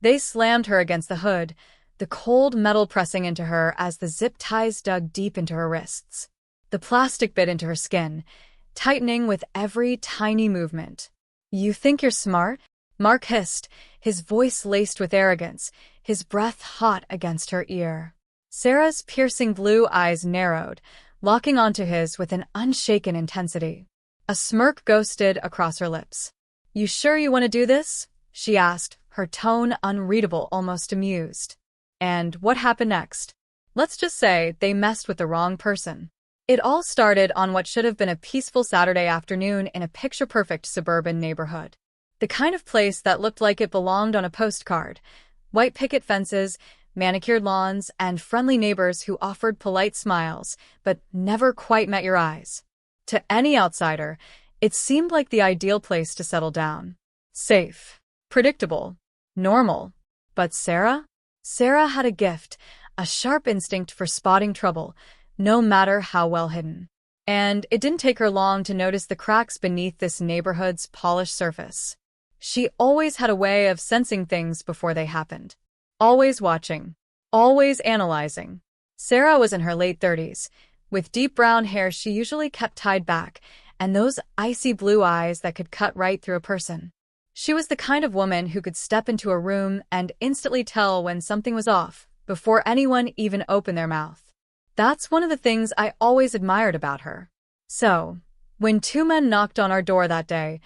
They slammed her against the hood, the cold metal pressing into her as the zip ties dug deep into her wrists. The plastic bit into her skin, tightening with every tiny movement. "You think you're smart?" Mark hissed, his voice laced with arrogance, his breath hot against her ear. Sarah's piercing blue eyes narrowed, locking onto his with an unshaken intensity. A smirk ghosted across her lips. "You sure you want to do this?" she asked, her tone unreadable, almost amused. And what happened next? Let's just say they messed with the wrong person. It all started on what should have been a peaceful Saturday afternoon in a picture-perfect suburban neighborhood. The kind of place that looked like it belonged on a postcard. White picket fences, manicured lawns, and friendly neighbors who offered polite smiles, but never quite met your eyes. To any outsider, it seemed like the ideal place to settle down. Safe, predictable, normal. But Sarah? Sarah had a gift, a sharp instinct for spotting trouble, no matter how well hidden. And it didn't take her long to notice the cracks beneath this neighborhood's polished surface. She always had a way of sensing things before they happened. Always watching. Always analyzing. Sarah was in her late 30s. With deep brown hair she usually kept tied back, and those icy blue eyes that could cut right through a person. She was the kind of woman who could step into a room and instantly tell when something was off, before anyone even opened their mouth. That's one of the things I always admired about her. So, when two men knocked on our door that day,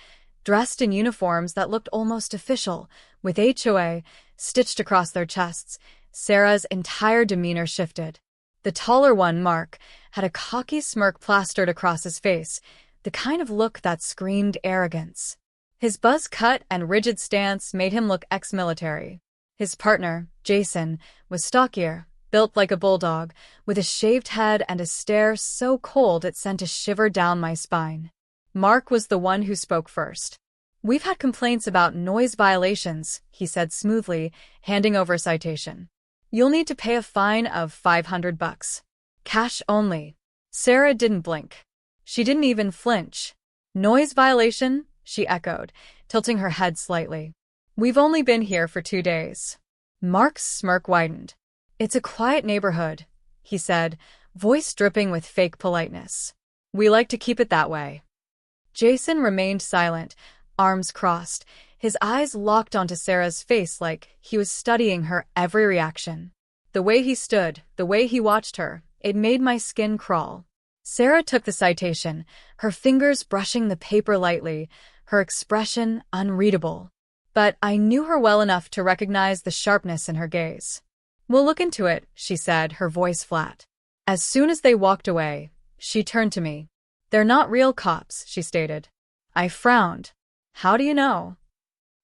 dressed in uniforms that looked almost official, with HOA stitched across their chests, Sarah's entire demeanor shifted. The taller one, Mark, had a cocky smirk plastered across his face, the kind of look that screamed arrogance. His buzz-cut and rigid stance made him look ex-military. His partner, Jason, was stockier, built like a bulldog, with a shaved head and a stare so cold it sent a shiver down my spine. Mark was the one who spoke first. "We've had complaints about noise violations," he said smoothly, handing over a citation. "You'll need to pay a fine of $500. Cash only." Sarah didn't blink. She didn't even flinch. "Noise violation?" she echoed, tilting her head slightly. "We've only been here for 2 days." Mark's smirk widened. "It's a quiet neighborhood," he said, voice dripping with fake politeness. "We like to keep it that way." Jason remained silent, arms crossed, his eyes locked onto Sarah's face like he was studying her every reaction. The way he stood, the way he watched her, it made my skin crawl. Sarah took the citation, her fingers brushing the paper lightly, her expression unreadable. But I knew her well enough to recognize the sharpness in her gaze. "We'll look into it," she said, her voice flat. As soon as they walked away, she turned to me. "They're not real cops," she stated. I frowned. "How do you know?"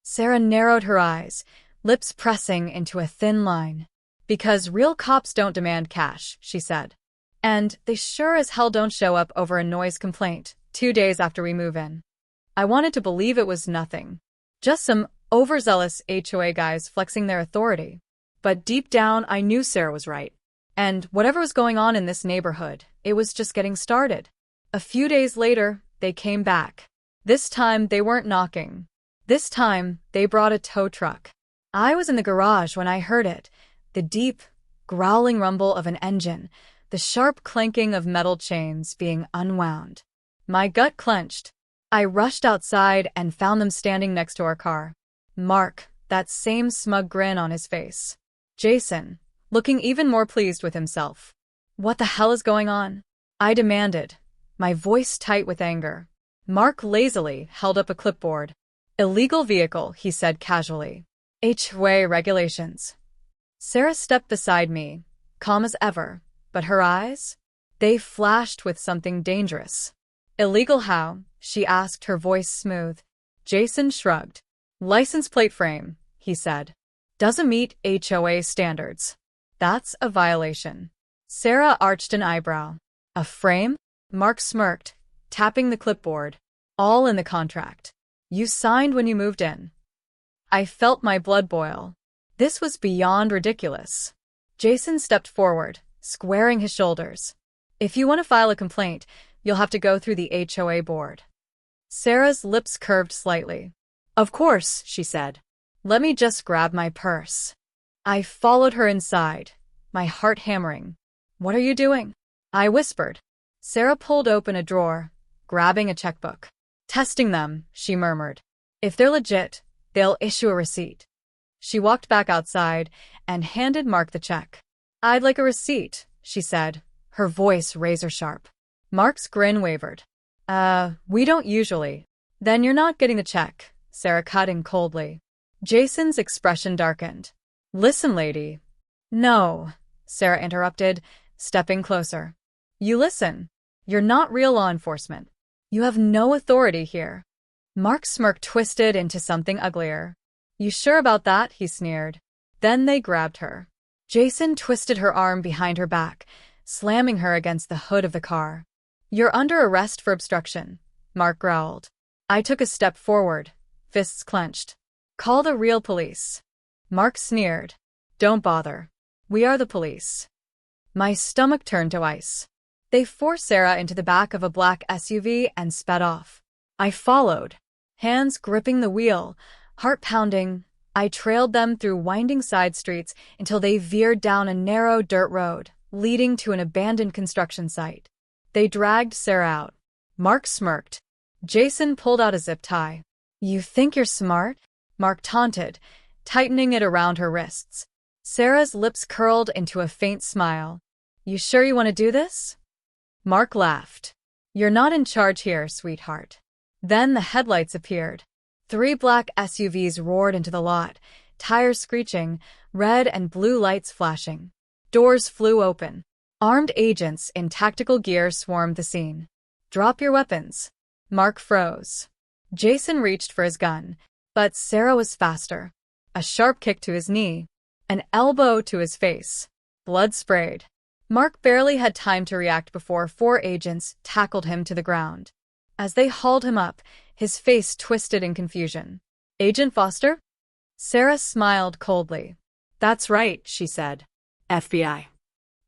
Sarah narrowed her eyes, lips pressing into a thin line. "Because real cops don't demand cash," she said. "And they sure as hell don't show up over a noise complaint 2 days after we move in." I wanted to believe it was nothing. Just some overzealous HOA guys flexing their authority. But deep down, I knew Sarah was right. And whatever was going on in this neighborhood, it was just getting started. A few days later, they came back. This time, they weren't knocking. This time, they brought a tow truck. I was in the garage when I heard it. The deep, growling rumble of an engine, the sharp clanking of metal chains being unwound. My gut clenched. I rushed outside and found them standing next to our car. Mark, that same smug grin on his face. Jason, looking even more pleased with himself. "What the hell is going on?" I demanded, my voice tight with anger. Mark lazily held up a clipboard. "Illegal vehicle," he said casually. "HOA regulations." Sarah stepped beside me, calm as ever, but her eyes? They flashed with something dangerous. "Illegal how?" she asked, her voice smooth. Jason shrugged. "License plate frame," he said. "Doesn't meet HOA standards. That's a violation." Sarah arched an eyebrow. "A frame?" Mark smirked, tapping the clipboard. "All in the contract. You signed when you moved in." I felt my blood boil. This was beyond ridiculous. Jason stepped forward, squaring his shoulders. "If you want to file a complaint, you'll have to go through the HOA board." Sarah's lips curved slightly. "Of course," she said. Let me just grab my purse. I followed her inside, my heart hammering. What are you doing? I whispered. Sarah pulled open a drawer, grabbing a checkbook. Testing them, she murmured. If they're legit, they'll issue a receipt. She walked back outside and handed Mark the check. I'd like a receipt, she said, her voice razor-sharp. Mark's grin wavered. We don't usually. Then you're not getting the check, Sarah cut in coldly. Jason's expression darkened. Listen, lady. No, Sarah interrupted, stepping closer. You listen. You're not real law enforcement. You have no authority here. Mark's smirk twisted into something uglier. You sure about that? He sneered. Then they grabbed her. Jason twisted her arm behind her back, slamming her against the hood of the car. You're under arrest for obstruction, Mark growled. I took a step forward, fists clenched. Call the real police. Mark sneered. Don't bother. We are the police. My stomach turned to ice. They forced Sarah into the back of a black SUV and sped off. I followed, hands gripping the wheel, heart pounding. I trailed them through winding side streets until they veered down a narrow dirt road, leading to an abandoned construction site. They dragged Sarah out. Mark smirked. Jason pulled out a zip tie. You think you're smart? Mark taunted, tightening it around her wrists. Sarah's lips curled into a faint smile. You sure you want to do this? Mark laughed. You're not in charge here, sweetheart. Then the headlights appeared. 3 black SUVs roared into the lot, tires screeching, red and blue lights flashing. Doors flew open. Armed agents in tactical gear swarmed the scene. Drop your weapons. Mark froze. Jason reached for his gun, but Sarah was faster. A sharp kick to his knee. An elbow to his face. Blood sprayed. Mark barely had time to react before 4 agents tackled him to the ground. As they hauled him up, his face twisted in confusion. Agent Foster? Sarah smiled coldly. That's right, she said. FBI.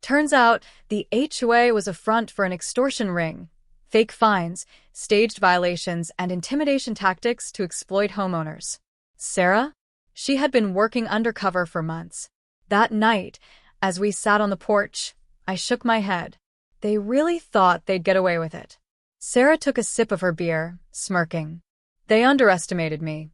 Turns out, the HOA was a front for an extortion ring. Fake fines, staged violations, and intimidation tactics to exploit homeowners. Sarah? She had been working undercover for months. That night, as we sat on the porch, I shook my head. They really thought they'd get away with it. Sarah took a sip of her beer, smirking. They underestimated me,